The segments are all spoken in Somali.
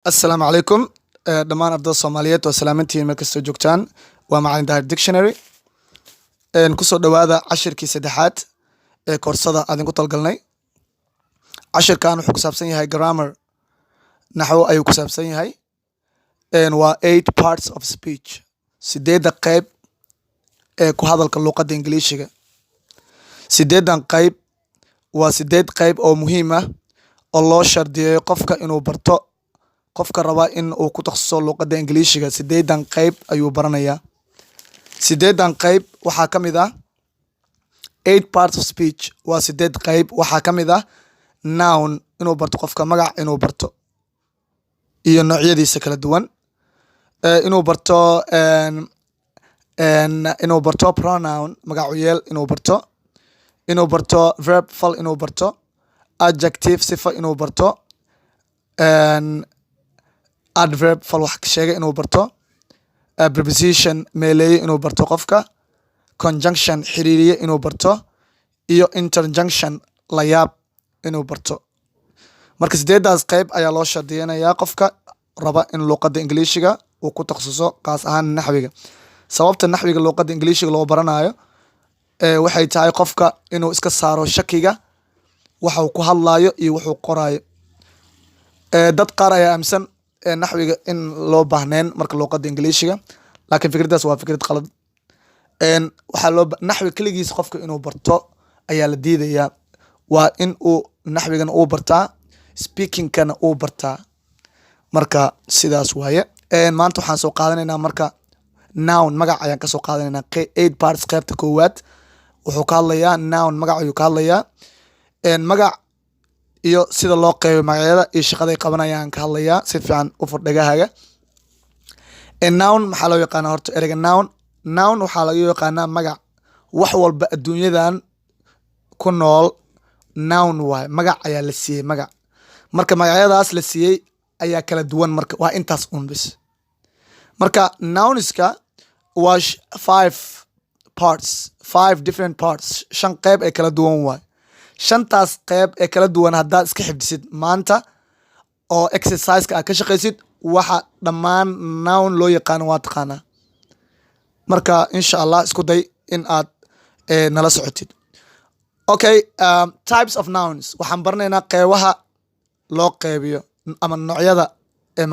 السلام عليكم دمان أفضل الصوماليات وسلامتي مركز جوجتان ومعين داير ديكشنري نكسو دوادا عشر كي سدحات كورسادا آدين كو طلقلناي عشر كانو حو كسابسان يهاي grammar نحو أيو كسابسان يهاي و 8 parts of speech سيديدا قيب كو هادالك اللغة دي انجليشيغا سيديدان قيب وسيديد قيب أو مهمة الله شردية قفك إنو برتو qofka raba in uu ku takhasuso luqadda Ingiriisiga sideedan qayb ayuu baranayaa sideedan qayb waxaa kamid ah 8 parts of speech waa sideed qayb waxaa kamid ah noun inuu barto qofka magac inuu barto iyo noocyadiisa kala duwan inuu barto pronoun magac yeel inuu barto verb fal inuu barto adjective sifa inuu barto adverb fal wax sheega inuu barto preposition meeleeye inuu barto qofka conjunction xiriiriye inuu barto iyo interjunction la yaab inuu barto marka sideedaas qayb ayaa loo shardiyanayaa qofka raba in luqadda Ingiriisiga uu ku takhasuso qaas ahaan naxwiga sababta naxwiga luqadda Ingiriisiga loo baranayo waxay tahay qofka inuu iska saaro shakiga waxa uu ku hadlayo iyo wuxuu qoraayo dad qaar ayaa aaminsan naxwiga in loo baahneen marka luqadda Ingiriisiga laakiin fikradaas waa fikrad qalad waxa loo naxwi kaligiis qofka inuu barto ayaa la diidayaa waa in uu naxwigan uu bartaa speaking kana uu bartaa marka sidaas waaye maanta waxaan soo qaadanaynaa marka noun magac ayaan ka soo qaadanaynaa 8 parts qaybta koowaad wuxuu ka hadlayaa noun magac ayuu ka hadlayaa magac iyo sida loo qeybo magacyada iyo shaqada ay qabanayaan ka hadlayaa si fiican u furdhagahaaga noun maxaa loo yaqaanaa horta ereyga noun waxaa laga yaqaanaa magac wax walba adduunyadan ku nool noun waaye magac ayaa la siiyey magac marka magacyadaas la siiyey ayaa kala duwan marka waa intaas un bis marka nouniska waa 5 different parts 5 qayb ay kala duwan waaye shantaas qayb ee kala duwan haddaad iska xifdisid maanta oo exercise-ka aad ka shaqaysid waxa dhammaan noun loo yaqaano waa taqaanaa marka insha allah isku day in aad nala socotid okay types of nouns waxaan baranaynaa qeybaha loo qeybiyo ama noocyada ee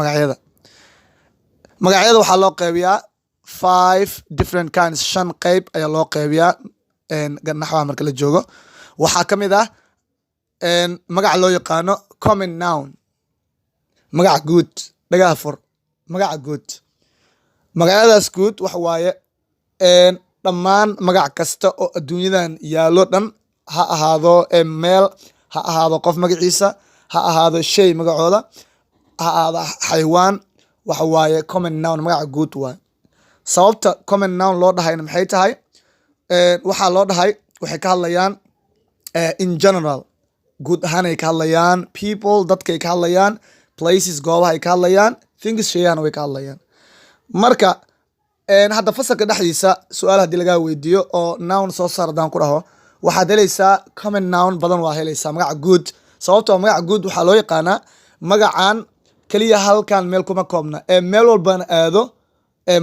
magacyada waxaa loo qeybiyaa 5 different kinds 5 qayb ayaa loo qeybiyaa naxwaha marka la joogo waxaa ka mid ah magaca loo yaqaano common noun magaca guud dhagaha fur magaca guud magacyadaas guud waxa waaye dhammaan magac kasta oo adduunyadan yaallo dhan ha ahaado meel ha ahaado qof magaciisa ha ahaado shay magacooda ha ahaado xayawaan waxa waaye common noun magaca guud waaye sababta common noun loo dhahayna maxay tahay waxaa loo dhahay waxay ka hadlayaan in general guud ahaan ay ka hadlayaan people dadkay ka hadlayaan places goobaha ay ka hadlayaan things shayaan way ka hadlayaan marka hadda fasalka dhexdiisa su'aal haddii lagaa weydiiyo oo noun soo saar haddaan ku dhaho waxaad helaysaa common noun badan waa helaysaa magaca guud sababtoo magaca guud waxaa loo yaqaanaa magacan keliya halkan meel kuma koobna meel walbana aado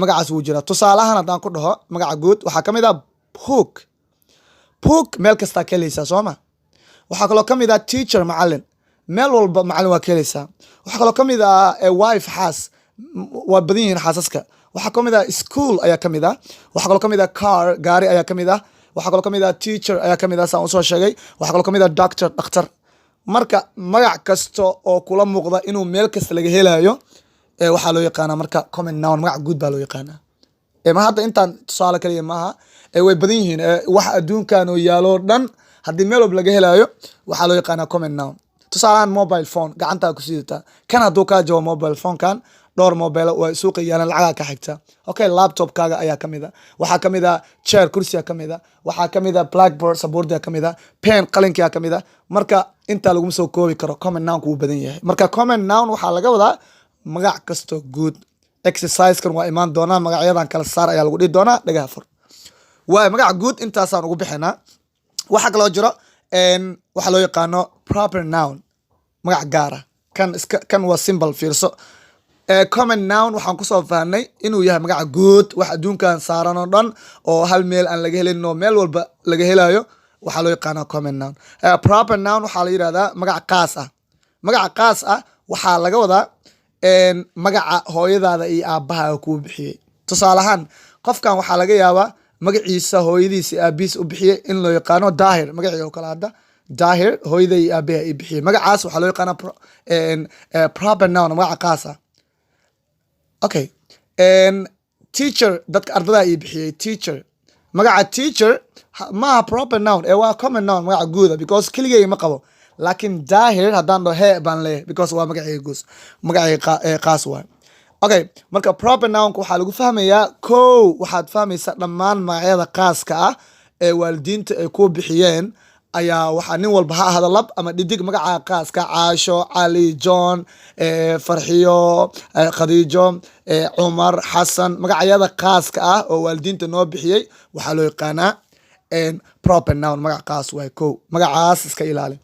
magacaas wuu jira tusaalahan haddaan ku dhaho magaca guud waxaa ka mid ah book meel kastaa ka helaysaa sooma waxaa kaloo ka mid ah teacher macalin meel walba macalin waa ka helaysaa waxaa kaloo ka mid ah wife xaas waa badan yihiin xaasaska waxaa ka mid ah school ayaa ka mid ah waxaa kaloo ka mid ah car gaari ayaa ka mid ah waxaa kaloo ka mid ah teacher ayaa ka mid ah saan usoo sheegay waxaa kaloo ka mid ah doctor dhakhtar marka magac kasta oo kula muuqda inuu meel kasta laga helayo waxaa loo yaqaanaa marka common noun magac guud baa loo yaqaanaa ma hadda intaan tusaale kaliya maaha way badan yihiin wax adduunkan oo yaalo dhan haddii meel walba laga helayo waxaa loo yaqaanaa common noun tusaalahan mobile phone gacantaa ku sidataa kan hadduu kaa jabo mobile phone-kan dhowr mobile waa suuqa yaalan lacagaa ka xigta okay laptopkaaga ayaa ka mid ah waxaa ka mid ah chair kursiga ka mid ah waxaa ka mid ah blackboard sabuurdiga ka mid ah pen qalinkiga ka mid ah marka intaa laguma soo koobi karo common nounku wuu badan yahay marka common noun waxaa laga wadaa magac kasto guud exercise-kan waa imaan doonaa magacyadan kala saar ayaa lagu dhihi doonaa dhagaha fur waa magaca guud intaasaan ugu bixinaa waxaa kaloo jiro waxaa loo yaqaano proper noun magac gaar ah kan waa symbol fiirso common noun waxaan kusoo fahnay inuu yahay magaca guud wax adduunkan saaran oo dhan oo hal meel aan laga helin oo meel walba laga helayo waxaa loo yaqaanaa common noun. Proper noun waxaa la yidhahdaa magaca qaas ah. Magaca qaas ah waxaa laga wadaa magaca hooyadaada iyo aabbaha kuu bixiyey. Tusaale ahaan qofkan waxaa laga yaabaa magaciisa hooyadiisa aabihiis u bixiyey in loo yaqaano daahir magacii oo kale hadda daahir hooyada iyo aabaha i bixiyey magacaas waxaa loo yaqaanaa proper noun magaca qaas ah. Okay. Teacher dadka ardada i bixiyey teacher magaca teacher maaha proper noun waa common noun magaca guuda because keligay ma qabo laakiin daahir haddaan dhaho he baan leeyahay because waa magacii qaas waay. Okay, marka proper nounka waxaa lagu fahmayaa waxaad fahmaysaa dhammaan magacyada qaaska ah ee waalidiinta ay ku bixiyeen ayaa waxaa nin walba ha ahada lab ama dhidig magaca qaaska Caasho, Cali, John, Farxiyo, Khadiijo, Cumar, Xasan magacyada qaaska ah oo waalidiinta noo bixiyey waxaa loo yaqaanaa proper noun magaca qaas waay. Magacaas iska ilaali.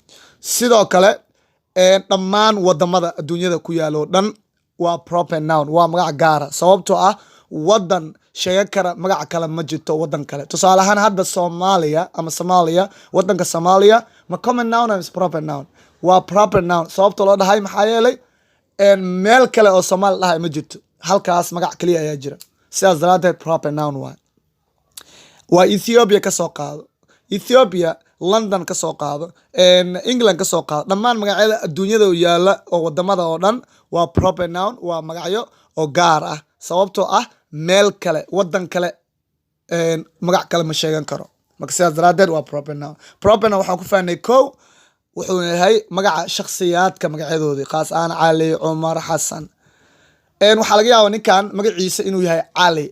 Sidoo kale dhammaan wadamada adduunyada ku yaalo dhan waa proper noun waa magac gaara sababtoo ah wadan sheega kara magac kale ma jirto wadan kale. Tusaale ahaan hadda Soomaaliya ama Soomaaliya wadanka Soomaaliya ma common noun ama proper noun waa proper noun sababtoo loo dhahay maxaa yeelay meel kale oo Soomaali dhahay ma jirto halkaas magac kaliya ayaa jira sidaas daraadeed proper noun waa Ethiopia ka soo qaado Ethiopia London ka soo qaado England ka soo qaado dhammaan magacyada adduunyada u yaala oo wadamada oo dhan waa proper noun waa magacyo oo gaar ah sababtoo ah meel kale wadan kale magac kale ma sheegan karo marka sidaas daraadeed waa proper noun. Proper noun waxaan ku fahnay wuxuu yahay magaca shakhsiyaadka magacyadoodii qaas ahaan Cali, Cumar, Xasan. Waxaa laga yaabaa ninkan magaciisa inuu yahay Cali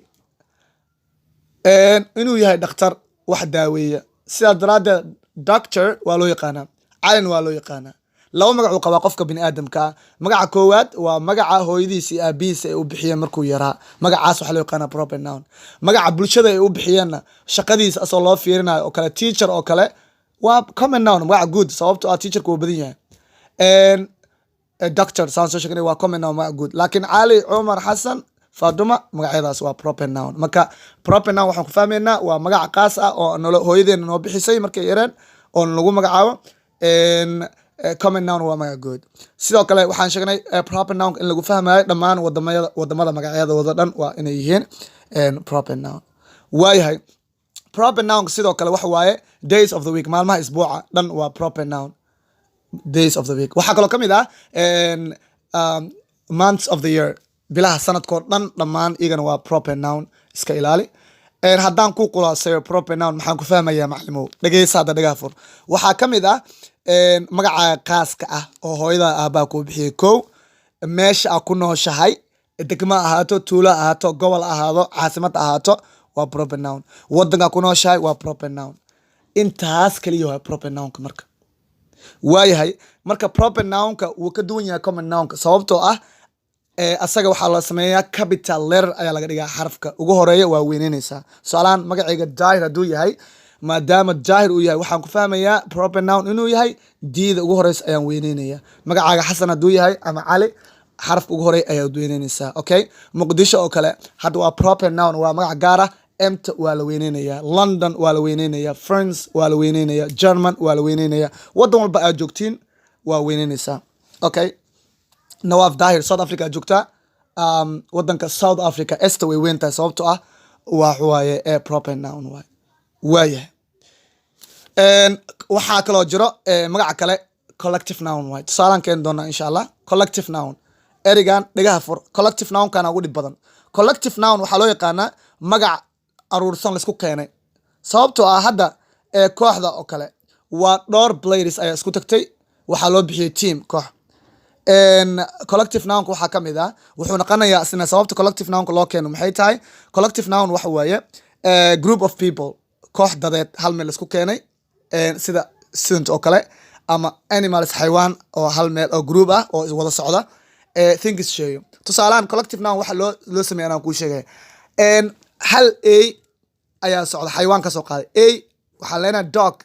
inuu yahay dhakhtar wax daaweeya sidaas daraadeed doctor waa loo yaqaanaa calin waa loo yaqaanaa laba magac uu qabaa qofka bini aadamka magaca koowaad waa magaca hooyadiisa iyo aabihiisa ay u bixiyeen markuu yaraa magacaas waxaa loo yaqaanaa proper noun. Magaca bulshada ay u bixiyeenna shaqadiisa asoo loo fiirinayo oo kale teacher oo kale waa common noun magaca guud sababtoo ah teacherka wuu badan yahay. Doctor saan soo sheegnay waa common noun magaca guud laakiin Cali, Cumar, Xasan, Faaduma magacyadaas waa proper noun. Marka proper noun waxaan ku fahmaynaa waa magaca qaas ah oo hooyadeena noo bixisay markay yareen oo lagu magacaabo common noun waa magaca guud. Sidoo kale waxaan sheegnay proper noun in lagu fahmayo dhammaan wadamada magacyadooda dhan waa inay yihiin proper noun. Waayahay proper noun sidoo kale waxa waaye days of the week maalmaha isbuuca dhan waa proper noun days of the week. Waxaa kaloo ka mid ah months of the year bilaha sanadkoo dhan dhammaan iyagana waa proper noun iska ilaali. Haddaan ku qulaasayo proper noun maxaan ku fahmayaa macalimow dhageysa hadda dhagaa fur. Waxaa ka mid ah magaca qaaska ah oo hooyada aabbaha kuu bixiyey meesha aad ku nooshahay degmo ahaato tuulo ahaato gobol ahaado caasimad ahaato waa proper noun wadanka ku nooshahay waa proper noun intaas kaliya waa proper nounka marka. Waayahay marka proper nounka wuu ka duwan yahay common nounka sababtoo ah asaga waxaa loo sameeyaa capital letter ayaa laga dhigaa xarafka ugu horeeya waa weyneynaysaa. Tusaalahaan magacayga daahir hadduu yahay maadaama daahir uu yahay waxaan ku fahmayaa proper noun inuu yahay diida ugu horeysa ayaan weyneynaya. Magacaaga Xasan hadduu yahay ama Cali xarafka ugu horeeya ayaad weyneynaysaa. Okay, Muqdisho oo kale hadda waa proper noun waa magac gaar ah emta waa la weyneynayaa London waa la weyneynayaa France waa la weyneynayaa German waa la weyneynaya wadan walba aad joogtiin waa weyneynaysaa. Okay, Nawaaf Daahir South Africa joogtaa wadanka South Africa esta way weyn tahay sababtoo ah waaye proper noun waayahay. Waxaa kaloo jiro magaca kale collective noun waay tusaalaan keeni doonaa insha allah. Collective noun erigan dhigaha fur collective noun kana ugu dhib badan. Collective noun waxaa loo yaqaanaa magac aruursan laisku keenay sababtoo ah hadda kooxda oo kale waa dhowr players ayaa isku tagtay waxaa loo bixiyey team koox. Collective nounka waxaa ka mid ah wuxuu noqonayaa isna sababta collective nounka loo keeno maxay tahay collective noun waxa waaye group of people koox dadeed hal meel isku keenay sida student oo kale ama animals xayawaan oo hal meel oo group ah oo wada socda things sheeyo. Tusaalahan collective noun waxa loo sameeyaa aan kuu sheegay hal a ayaa socda xayawaan ka soo qaaday a waxaan leenahay dog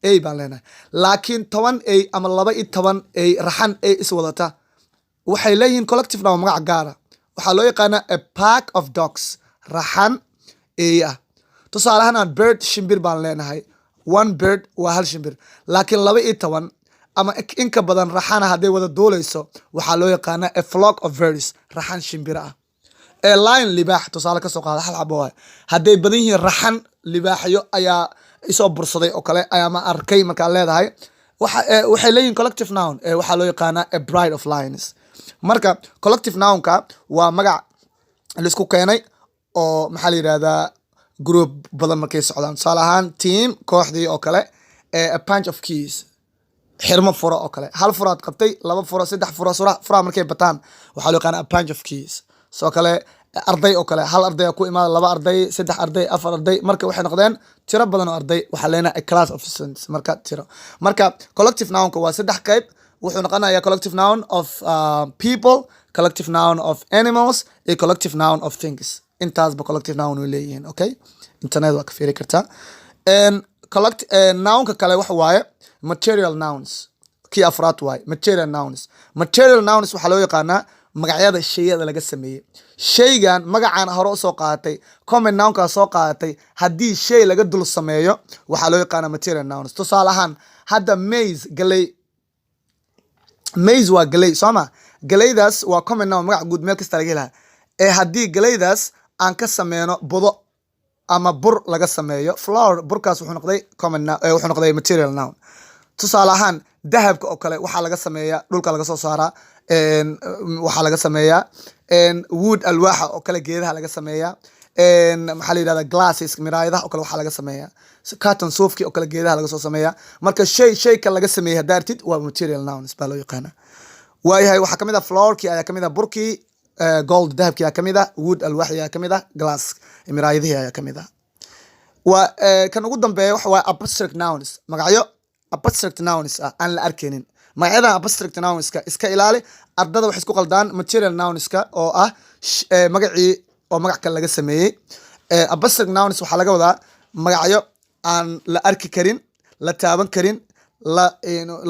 a baan leenahay laakiin 10 a ama 12 a raxan a is wadata waxay leeyihiin collective noun magac gaara waxaa loo yaqaanaa a pack of dogs raxan eey ah tusaale ahaan bird shimbir baan leenahay one bird waa hal shimbir laakiin 12 ama inka badan raxana hadday wada duulayso waxaa loo yaqaanaa a flock of birds raxan shimbir ah ee lion libaax tusaale ka soo qaada hal xabo waay hadday badan yihiin raxan libaaxyo ayaa isoo bursaday oo kale ayaa ma arkay markaa leedahay waxay leeyihiin collective noun waxaa loo yaqaanaa a bride of lions marka collective nounka waa magac laisku keenay oo maxaa la yidhahdaa group badan markay socdaan tusaale ahaan team kooxdii oo kale a bunch of keys xirmo furo oo kale hal furaad qabtay 2 furo 3 furo furaha markay bataan waxaa loo yaqaanaa a bunch of keys soo kale arday oo kale hal arday ku imaada 2 arday 3 arday 4 arday marka waxay noqdeen tiro badan oo arday waxaa leenahay a class of students marka tiro marka collective nounka waa 3 qayb wuxuu noqonayaa collective noun of people collective noun of animals iyo collective noun of things intaasba collective noun way leeyihiin okay internet waa ka fiiri kartaa nounka kale waxa waaye material nouns kii afraad waaye material nouns waxaa loo yaqaanaa magacyada shayada laga sameeyey shaygan magacaan hore usoo qaadatay common nounkaa soo qaadatay haddii shay laga dul sameeyo waxaa loo yaqaanaa material nouns tusaale ahaan hadda maize waa galey sooma galeydaas waa common noun magac guud meel kasta laga helaha haddii galeydaas aan ka sameyno budo ama bur laga sameeyo flour burkaas wuxuu noqday wuxuu noqday material noun tusaale ahaan dahabka oo kale waxaa laga sameeyaa dhulka laga soo saaraa waxaa laga sameeyaa wood alwaaxa oo kale geedaha laga sameeyaa maxaa la yidhahdaa glasses miraayadaha oo kale waxaa laga sameeyaa cotton suufki oo kale geedaha laga soo sameeyaa marka shay ka laga sameeyay hadaartid waa material nouns baa loo yaqaana waayahay waxaa kamid ah flourkii ayaa kamid ah burkii gold dahabkii ayaa kamid ah wood alwaaxi ayaa kamid ah glass miraayadihii ayaa kamid ah waa kan ugu dambeeya waxa waaye abstract nouns magacyo abstract nouns ah aan la arkaynin magacyada abstract nounska iska ilaali ardada waxay isku qaldaan material nounska oo ah magacii oo magac kale laga sameeyey abstract nouns waxaa laga wadaa magacyo aan la arki karin la taaban karin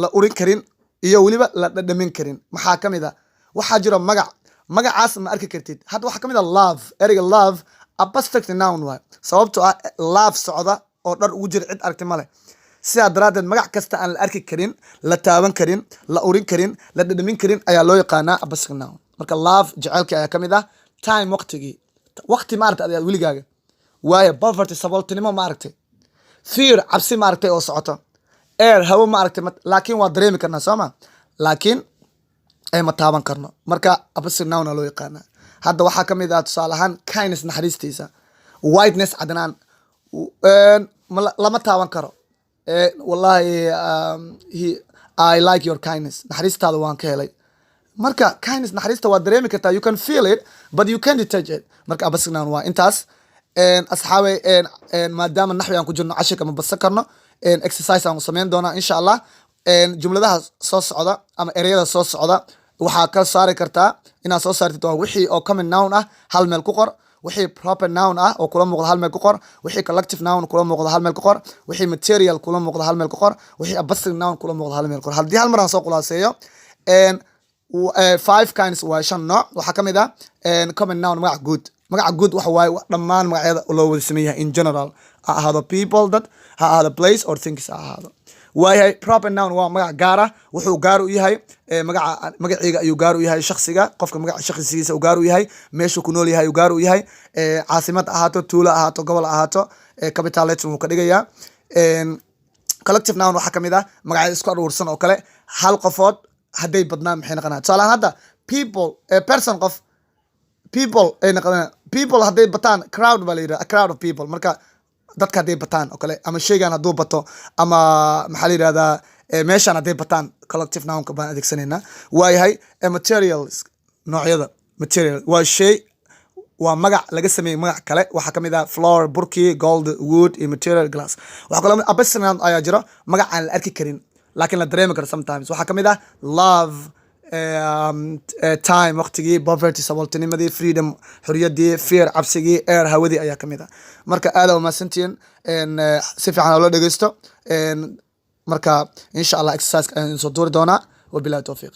la urin karin iyo weliba la dhadhamin karin maxaa kamid ah waxaa jiro magacaas ma arki kartid hadda waxaa kamid ah love ereyga love abstract noun waay sababtoo ah love socda oo dhar ugu jira cid aragti male sidaa daraaddeed magac kasta aan la arki karin la taaban karin la urin karin la dhadhamin karin ayaa loo yaqaanaa abstract noun marka love jaceylkii ayaa kamid ah time waqti ma aragtay adiga weligaaga waaye poverty sabooltinimo ma aragtay fear cabsi ma aragtay oo socoto air hawo ma aragtay laakiin waa dareemi karnaa sooma laakiin ma taaban karno marka abstract noun loo yaqaanaa hadda waxaa kamid ah tusaale ahaan kindness naxariistiisa whiteness cadnaan lama taaban karo wallahi I like your kindness naxariistaada waan ka helay marka kindness naxariista waa dareemi kartaa you can feel it but you can't touch it marka abstract noun waa intaas asxaabay maadaama naxwi aan ku jirno cashirka ma badsan karno exercise aan samayn doonaa insha allah jumladaha soo socda ama ereyada soo socda waxaa ka saari kartaa inaad soo saartid waa wixii oo common noun ah hal meel ku qor wixii proper noun ah oo kula muuqda hal meel ku qor wixii collective noun kula muuqda hal meel ku qor wixii material kula muuqda hal meel ku qor wixii abstract noun kula muuqda hal meel ku qor haddii hal mar aan soo khulaaseeyo 5 kinds waa 5 nooc waxaa kamid ah common noun magac guud waxa waaye dhammaan magacyada loo wada sameeyahay in general ha ahaado people dad ha ahaado place or things ha ahaado waayahay proper noun waa magac gaar ah wuxuu gaar u yahay magaciiga ayuu gaar u yahay shakhsiga qofka magaca shakhsigiisa uu gaar u yahay meeshuu ku nool yahay uu gaar u yahay caasimad ahaato tuulo ahaato gobol ahaato capital letter wuu ka dhigayaa collective noun waxaa kamid ah magacyada isku aruursan oo kale hal qofood hadday badnaan maxay noqonaa tusaalahaan hadda people person qof people ay noqonaa people hadday bataan crowd baa la yidhaha a crowd of people marka dadka hadday bataan oo kale ama shaygan hadduu bato ama maxaa la yidhahdaa meeshaan hadday bataan collective nounka baan adeegsanaynaa waayahay materials noocyada material waa shay waa magac laga sameeyey magac kale waxaa kamid ah flour burkii gold wood iyo material glass waxaa kaloo abstract noun ayaa jiro magac aan la arki karin laakiin la dareemi karo sometimes waxaa kamid ah love time waqtigii poverty sabooltinimadii freedom xoriyadii fear cabsigii air hawadii ayaa kamid ah marka aad u mahadsantihiin si fiican oo la dhegeysto marka insha allah exercise ayaan soo duuri doonaa wabillahi tawfiiq